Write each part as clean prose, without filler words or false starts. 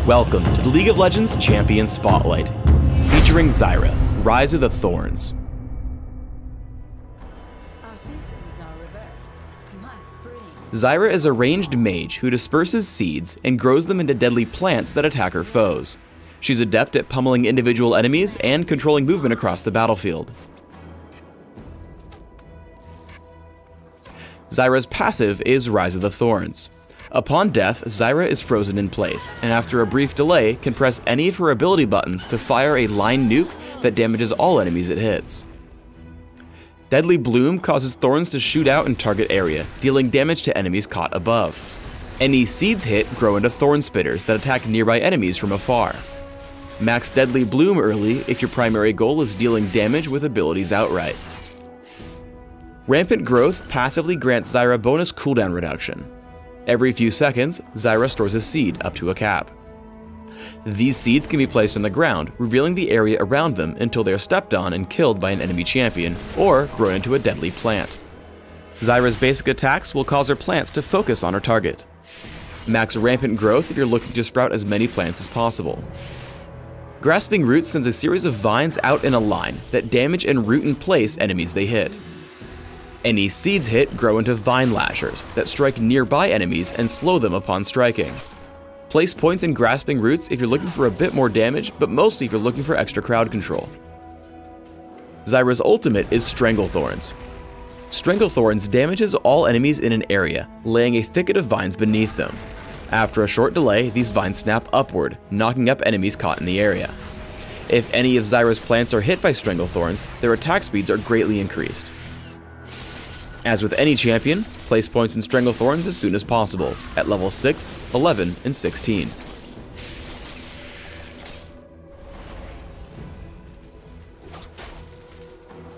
Welcome to the League of Legends Champion Spotlight, featuring Zyra, Rise of the Thorns. Our seasons are reversed. My spring. Zyra is a ranged mage who disperses seeds and grows them into deadly plants that attack her foes. She's adept at pummeling individual enemies and controlling movement across the battlefield. Zyra's passive is Rise of the Thorns. Upon death, Zyra is frozen in place, and after a brief delay, can press any of her ability buttons to fire a line nuke that damages all enemies it hits. Deadly Bloom causes thorns to shoot out in target area, dealing damage to enemies caught above. Any seeds hit grow into thorn spitters that attack nearby enemies from afar. Max Deadly Bloom early if your primary goal is dealing damage with abilities outright. Rampant Growth passively grants Zyra bonus cooldown reduction. Every few seconds, Zyra stores a seed up to a cap. These seeds can be placed on the ground, revealing the area around them until they are stepped on and killed by an enemy champion, or grown into a deadly plant. Zyra's basic attacks will cause her plants to focus on her target. Max Rampant Growth if you're looking to sprout as many plants as possible. Grasping Roots sends a series of vines out in a line that damage and root in place enemies they hit. Any seeds hit grow into vine lashers that strike nearby enemies and slow them upon striking. Place points in Grasping Roots if you're looking for a bit more damage, but mostly if you're looking for extra crowd control. Zyra's ultimate is Stranglethorns. Stranglethorns damages all enemies in an area, laying a thicket of vines beneath them. After a short delay, these vines snap upward, knocking up enemies caught in the area. If any of Zyra's plants are hit by Stranglethorns, their attack speeds are greatly increased. As with any champion, place points in Stranglethorns as soon as possible, at level 6, 11, and 16.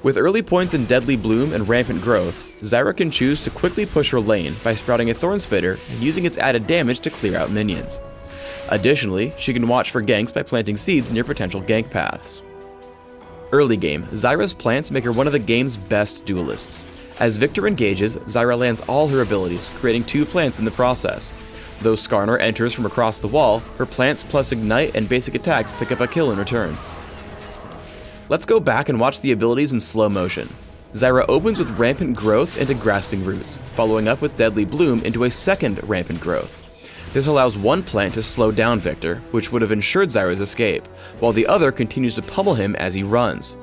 With early points in Deadly Bloom and Rampant Growth, Zyra can choose to quickly push her lane by sprouting a Thorn Spitter and using its added damage to clear out minions. Additionally, she can watch for ganks by planting seeds near potential gank paths. Early game, Zyra's plants make her one of the game's best duelists. As Victor engages, Zyra lands all her abilities, creating 2 plants in the process. Though Skarner enters from across the wall, her plants plus Ignite and basic attacks pick up a kill in return. Let's go back and watch the abilities in slow motion. Zyra opens with Rampant Growth into Grasping Roots, following up with Deadly Bloom into a second Rampant Growth. This allows one plant to slow down Victor, which would have ensured Zyra's escape, while the other continues to pummel him as he runs.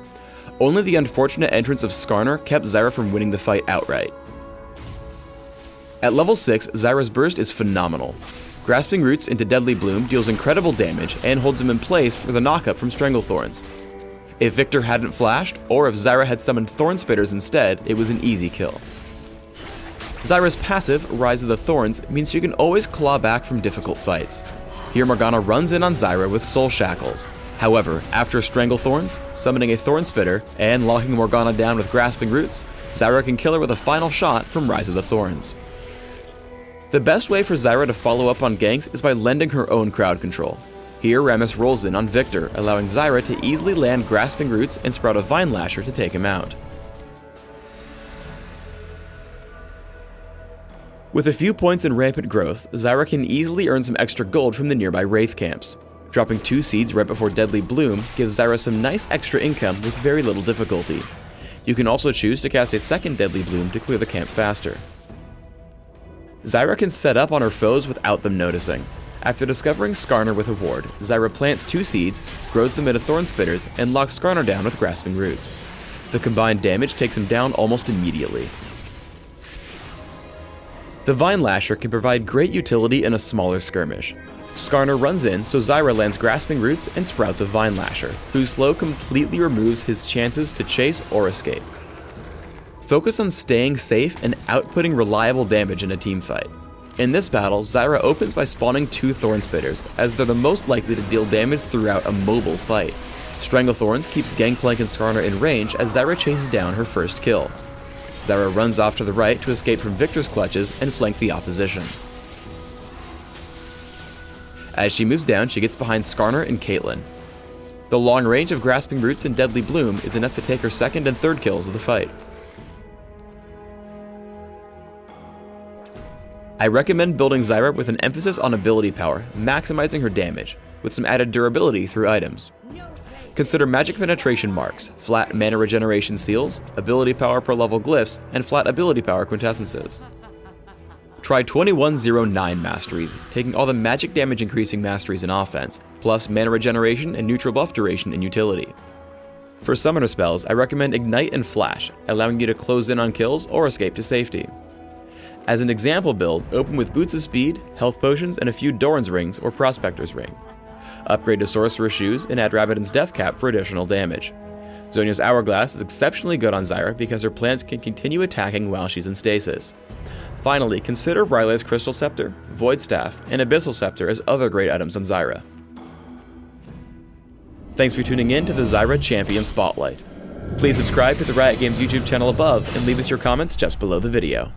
Only the unfortunate entrance of Skarner kept Zyra from winning the fight outright. At level 6, Zyra's burst is phenomenal. Grasping Roots into Deadly Bloom deals incredible damage and holds him in place for the knockup from Stranglethorns. If Victor hadn't flashed, or if Zyra had summoned Thorn Spitters instead, it was an easy kill. Zyra's passive, Rise of the Thorns, means she can always claw back from difficult fights. Here Morgana runs in on Zyra with Soul Shackles. However, after Stranglethorns, summoning a Thorn Spitter, and locking Morgana down with Grasping Roots, Zyra can kill her with a final shot from Rise of the Thorns. The best way for Zyra to follow up on ganks is by lending her own crowd control. Here Rammus rolls in on Victor, allowing Zyra to easily land Grasping Roots and sprout a Vine Lasher to take him out. With a few points in Rampant Growth, Zyra can easily earn some extra gold from the nearby Wraith camps. Dropping 2 seeds right before Deadly Bloom gives Zyra some nice extra income with very little difficulty. You can also choose to cast a second Deadly Bloom to clear the camp faster. Zyra can set up on her foes without them noticing. After discovering Skarner with a ward, Zyra plants 2 seeds, grows them into Thorn Spitters, and locks Skarner down with Grasping Roots. The combined damage takes him down almost immediately. The Vine Lasher can provide great utility in a smaller skirmish. Skarner runs in, so Zyra lands Grasping Roots and sprouts a Vine Lasher, whose slow completely removes his chances to chase or escape. Focus on staying safe and outputting reliable damage in a team fight. In this battle, Zyra opens by spawning 2 Thorn Spitters, as they're the most likely to deal damage throughout a mobile fight. Stranglethorns keeps Gangplank and Skarner in range as Zyra chases down her first kill. Zyra runs off to the right to escape from Victor's clutches and flank the opposition. As she moves down, she gets behind Skarner and Caitlyn. The long range of Grasping Roots and Deadly Bloom is enough to take her second and third kills of the fight. I recommend building Zyra with an emphasis on ability power, maximizing her damage, with some added durability through items. Consider magic penetration marks, flat mana regeneration seals, ability power per level glyphs, and flat ability power quintessences. Try 2109 masteries, taking all the magic damage increasing masteries in offense, plus mana regeneration and neutral buff duration in utility. For summoner spells, I recommend Ignite and Flash, allowing you to close in on kills or escape to safety. As an example build, open with Boots of Speed, Health Potions, and a few Doran's Rings or Prospector's Ring. Upgrade to Sorcerer's Shoes and add Rabbidan's Death Cap for additional damage. Zonia's Hourglass is exceptionally good on Zyra because her plants can continue attacking while she's in stasis. Finally, consider Ryle's Crystal Scepter, Void Staff, and Abyssal Scepter as other great items on Zyra. Thanks for tuning in to the Zyra Champion Spotlight. Please subscribe to the Riot Games YouTube channel above and leave us your comments just below the video.